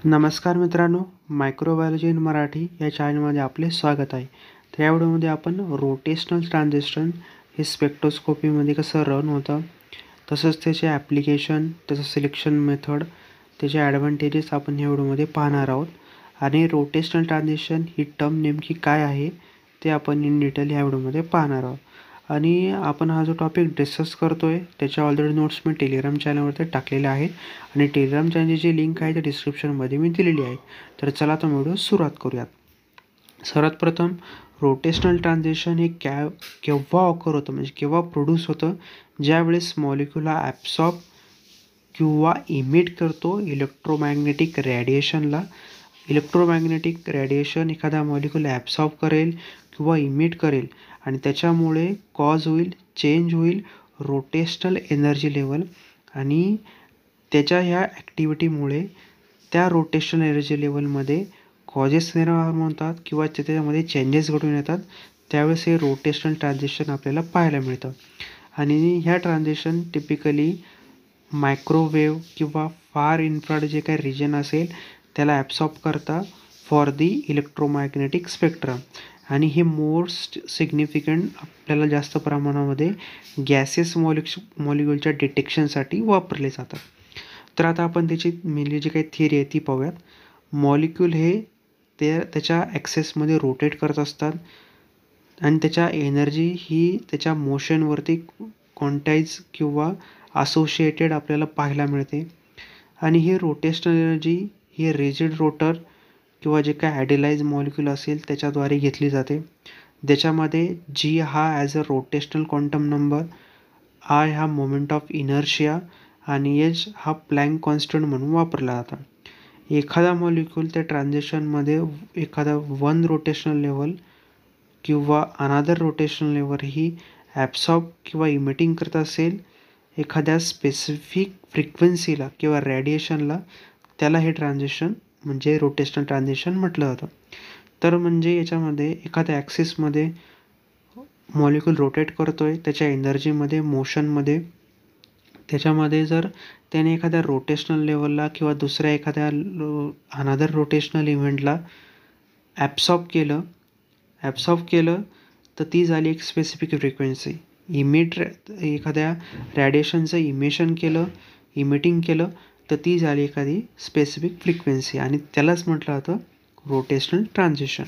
नमस्कार मित्रांनो, microbiology in Marathi या चॅनलमध्ये आपले स्वागत आहे. तर या व्हिडिओमध्ये आपण रोटेशनल ट्रान्झिस्टर हे स्पेक्ट्रोस्कोपीमध्ये कसं रन होतं, तसंच त्याचे ॲप्लिकेशन, त्याचं सिलेक्शन मेथड, त्याचे ॲडव्हान्टेजेस आपण या व्हिडिओमध्ये पाहणार आहोत. आणि रोटेशनल ट्रान्झिशन ही टर्म नेमकी काय आहे ते आपण इन डिटेल या व्हिडिओमध्ये पाहणार आहोत. आणि आपण हा जो टॉपिक डिस्कस करतो आहे त्याच्या ऑलरेडी नोट्स मी टेलिग्राम चॅनलवरती टाकलेल्या आहेत आणि टेलिग्राम चॅनलची जी लिंक आहे ते डिस्क्रिप्शनमध्ये मी दिलेली आहे. तर चला तर व्हिडिओ सुरुवात करूयात. सर्वात प्रथम रोटेशनल ट्रान्झिशन हे केव्हा ऑकर होतं, म्हणजे केव्हा प्रोड्यूस होतं, ज्यावेळेस मॉलिक्यूलला ॲब्सॉर्ब किंवा इमिट करतो इलेक्ट्रोमॅग्नेटिक रेडिएशनला. इलेक्ट्रोमॅग्नेटिक रेडिएशन एखादा मॉलिक्यूल ॲब्सॉर्ब करेल किंवा इमिट करेल आणि त्याच्यामुळे कॉज होईल, चेंज होईल रोटेशनल एनर्जी लेवल. आणि त्याच्या ह्या ॲक्टिव्हिटीमुळे त्या रोटेशनल एनर्जी लेवलमध्ये कॉजेस निर्माण होतात किंवा त्याच्यामध्ये चेंजेस घडून येतात. त्यावेळेस हे रोटेशनल ट्रान्झिशन आपल्याला पाहायला मिळतं. आणि ह्या ट्रान्झिशन टिपिकली मायक्रोवेव्ह किंवा फार इन्फ्रारेड जे काही रिजन असेल त्याला ॲब्सॉर्ब करता फॉर दी इलेक्ट्रोमॅग्नेटिक स्पेक्ट्रम. आणि हे मोस्ट सिग्निफिकंट आपल्याला जास्त प्रमाणामध्ये गॅसेस मॉलिक्यूलच्या डिटेक्शनसाठी वापरले जातात. तर आता आपण त्याची मेनली जी काही थिअरी आहे ती पाहूयात. मॉलिक्यूल हे त्याच्या ॲक्सेसमध्ये रोटेट करत असतात आणि त्याच्या एनर्जी ही त्याच्या मोशनवरती क्वांटाईज किंवा असोशिएटेड आपल्याला पाहायला मिळते. आणि ही रोटेशनल एनर्जी ही रिजिड रोटर किंवा जे काय ॲडिलाइज मॉलिक्यूल असेल त्याच्याद्वारे घेतली जाते. ज्याच्यामध्ये जी हा as a rotational quantum number, I हा मोमेंट ऑफ इनर्शिया आणि एच हा प्लँक कॉन्स्टंट म्हणून वापरला जातो. एखादा मॉलिक्यूल त्या ट्रान्झिशनमध्ये एखादा वन रोटेशनल लेवल किंवा अनादर रोटेशनल लेवल ही ॲब्सॉर्ब किंवा इमिटिंग करत असेल एखाद्या स्पेसिफिक फ्रिक्वेन्सीला किंवा रेडिएशनला, त्याला हे ट्रान्झिशन म्हणजे रोटेशनल ट्रान्झिशन म्हटलं जातं. तर म्हणजे याच्यामध्ये एखाद्या ॲक्सिसमध्ये मॉलिक्यूल रोटेट करतोय त्याच्या एनर्जीमध्ये, मोशनमध्ये. त्याच्यामध्ये जर त्याने एखाद्या रोटेशनल लेवलला किंवा दुसऱ्या एखाद्या अनादर रोटेशनल इव्हेंटला ॲब्सॉर्ब केलं तर ती झाली एक स्पेसिफिक फ्रिक्वेन्सी. एखाद्या रॅडिएशनचं इमिटिंग केलं तर ती झाली एखादी स्पेसिफिक फ्रिक्वेन्सी आणि त्यालाच म्हटलं जातं रोटेशनल ट्रान्झिशन.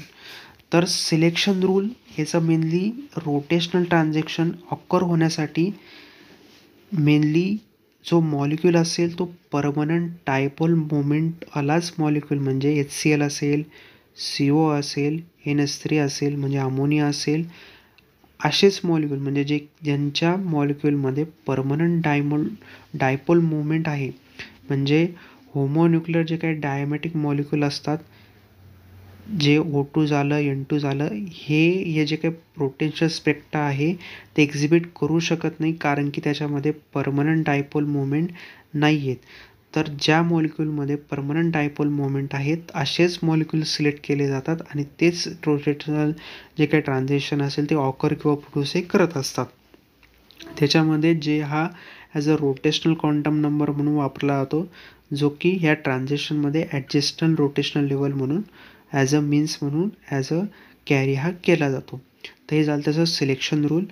तर सिलेक्शन रूल याचं मेनली रोटेशनल ट्रान्झिशन ऑकर होण्यासाठी मेनली जो मॉलिक्यूल असेल तो परमनंट डायपोल मोमेंटवालाच मॉलिक्यूल, म्हणजे HCl असेल, CO असेल, NH3 असेल म्हणजे अमोनिया असेल, असेच मॉलिक्यूल म्हणजे ज्यांच्या मॉलिक्यूलमध्ये परमनंट डायपोल मोमेंट आहे. म्हणजे होमोन्यूक्लिअर जे काही डायमॅटिक मॉलिक्यूल असतात, जे O2 झालं, N2 झालं, हे जे काही पोटेन्शियल स्पेक्ट्रा आहे ते एक्झिबिट करू शकत नाही, कारण की त्याच्यामध्ये परमनंट डायपोल मोमेंट नाही आहेत. तर ज्या मॉलिक्यूलमध्ये परमनंट डायपोल मोमेंट आहेत असेच मॉलिक्यूल सिलेक्ट केले जातात आणि तेच रोटेशनल जे काही ट्रान्झिशन असेल ते ऑकर किंवा प्रोड्यूस करत असतात. त्याच्यामध्ये जे हा as a rotational quantum number म्हणून वापरला जातो, जो की ह्या ट्रान्झिशनमध्ये ॲडजस्टल रोटेशनल लेवल म्हणून ॲज अ मीन्स म्हणून ॲज अ कॅरी हा केला जातो. तर हे झालं त्याचं सिलेक्शन रूल.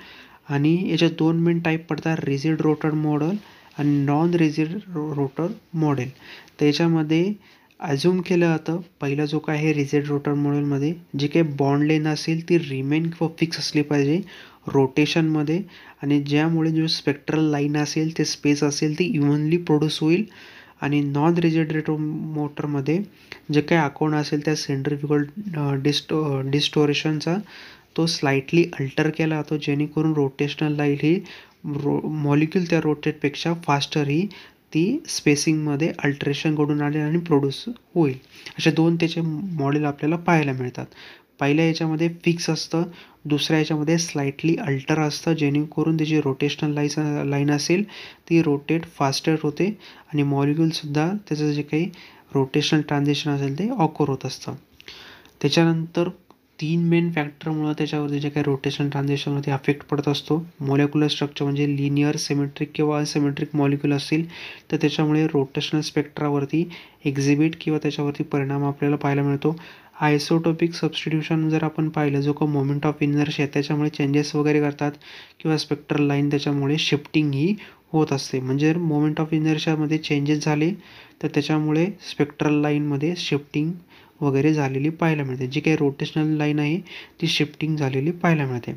आणि याचे दोन मेन टाईप पडतात, रिजिड रोटर मॉडेल आणि नॉन रिजिड रोटर मॉडेल. तर याच्यामध्ये ॲझ्युम केलं जातं पहिला जो काय आहे रिजिड रोटर मॉडेलमध्ये जी काही बॉन्ड लेन असेल ती रिमेन किंवा फिक्स असली पाहिजे रोटेशनमध्ये, आणि ज्यामुळे जो स्पेक्ट्रल लाईन असेल ते स्पेस असेल ती इव्हनली प्रोड्यूस होईल. आणि नॉन रिजिड रोटर मोटरमध्ये जे काही अकाउंट असेल त्या सेंट्रिफ्युगल डिस्टोरेशनचा तो स्लाइटली अल्टर केला जातो, जेणेकरून रोटेशनल लाईन ही मॉलिक्यूल त्या रोटेटपेक्षा फास्टर ही ती स्पेसिंगमध्ये अल्टरेशन घडून आले आणि प्रोड्यूस होईल. असे दोन त्याचे मॉडेल आपल्याला पाहायला मिळतात. पहिल्या याच्यामध्ये फिक्स असतं, दुसऱ्या याच्यामध्ये स्लाइटली अल्टर असतं, जेणेकरून त्याची रोटेशनल लाईन असेल ती रोटेट फास्टर होते आणि मॉलिक्यूलसुद्धा त्याचं जे काही रोटेशनल ट्रान्झिशन असेल ते ऑकर होत असतं. त्याच्यानंतर 3 मेन फॅक्टरमुळं त्याच्यावरती जे काही रोटेशनल ट्रान्झिशनवरती अफेक्ट पडत असतो. मोलेक्युलर स्ट्रक्चर म्हणजे लिनियर, सिमेट्रिक किंवा असिमेट्रिक मॉलिक्यूल असतील तर त्याच्यामुळे रोटेशनल स्पेक्ट्रावरती एक्झिबिट किंवा त्याच्यावरती परिणाम आपल्याला पाहायला मिळतो. आयसोटोपिक सबस्टिट्यूशन जर आपण पाहिलं, जो का मोमेंट ऑफ इनर्शिया त्याच्यामुळे चेंजेस वगैरे करतात किंवा स्पेक्ट्रल लाईन त्याच्यामुळे शिफ्टिंग ही होत असते. म्हणजे जर मोमेंट ऑफ इनर्शियामध्ये चेंजेस झाले तर त्याच्यामुळे स्पेक्ट्रल लाईनमध्ये शिफ्टिंग वगैरे झालेली पाहायला मिळते. जी काही रोटेशनल लाईन आहे ती शिफ्टिंग झालेली पाहायला मिळते.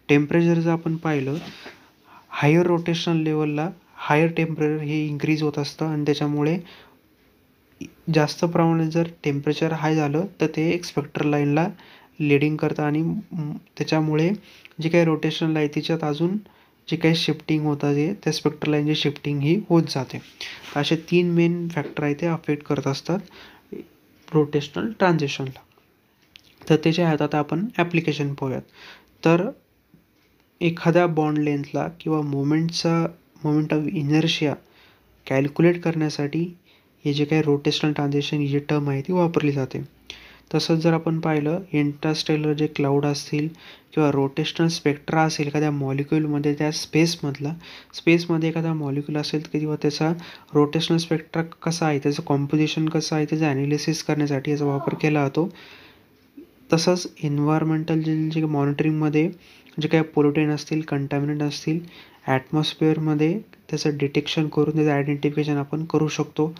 टेम्परेचर जर आपण पाहिलं, हायर रोटेशनल लेवलला हायर टेम्परेचर हे इन्क्रीज होत असतं आणि त्याच्यामुळे जास्त प्रमाणात जर टेम्परेचर हाय झालं तर ते एक स्पेक्ट्रल लाईनला लिडिंग करतं आणि त्याच्यामुळे जी काही रोटेशनल आहे तिच्यात अजून जे काही शिफ्टिंग होतं ते त्या स्पेक्ट्रल लाईनची शिफ्टिंग ही होत जाते. असे 3 मेन फॅक्टर आहे ते अफेक्ट करत असतात रोटेशनल ट्रान्झिशनला. तर त्याचे आहेत आता आपण ॲप्लिकेशन पाहूयात. तर एखाद्या बॉन्ड लेंथला किंवा मोमेंट ऑफ इनर्शिया कॅल्क्युलेट करण्यासाठी हे जे काही रोटेशनल ट्रान्झिशन ही जी टर्म आहे ती वापरली जाते. तसंच जर आपण पाहिलं, इंटरस्टेलर जे क्लाउड असतील किंवा रोटेशनल स्पेक्ट्रा असेल एखाद्या मॉलिक्यूलमध्ये, त्या स्पेसमध्ये एखादा मॉलिक्यूल असेल किंवा त्याचा रोटेशनल स्पेक्ट्रा कसा आहे, त्याचं कॉम्पोजिशन कसं आहे, त्याचं ॲनालिसिस करण्यासाठी याचा वापर केला जातो. तसंच एन्व्हायरमेंटल जे मॉनिटरिंगमध्ये जे काही पोल्युटेंट असतील, कंटॅमिनंट असतील, ॲटमॉस्फिअरमध्ये त्याचं डिटेक्शन करून त्याचं आयडेंटिफिकेशन आपण करू शकतो.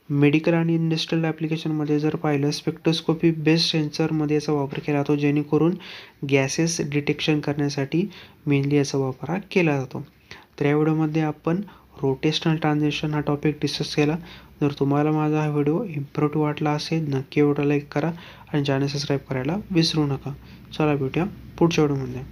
मेडिकल आणि इंडस्ट्रियल ॲप्लिकेशनमध्ये जर पाहिलं, स्पेक्ट्रोस्कोपी बेस्ड सेन्सरमध्ये याचा वापर केला जातो, जेणेकरून गॅसेस डिटेक्शन करण्यासाठी मेनली याचा वापर हा केला जातो. तर या व्हिडिओमध्ये आपण रोटेशनल ट्रान्झिशन हा टॉपिक डिस्कस केला. जर तुम्हाला माझा हा व्हिडिओ इम्पॉर्टंट वाटला असेल, नक्की व्हिडिओ लाईक करा आणि चॅनल सबस्क्राईब करायला विसरू नका. चला भेटूया पुढच्या व्हिडिओमध्ये.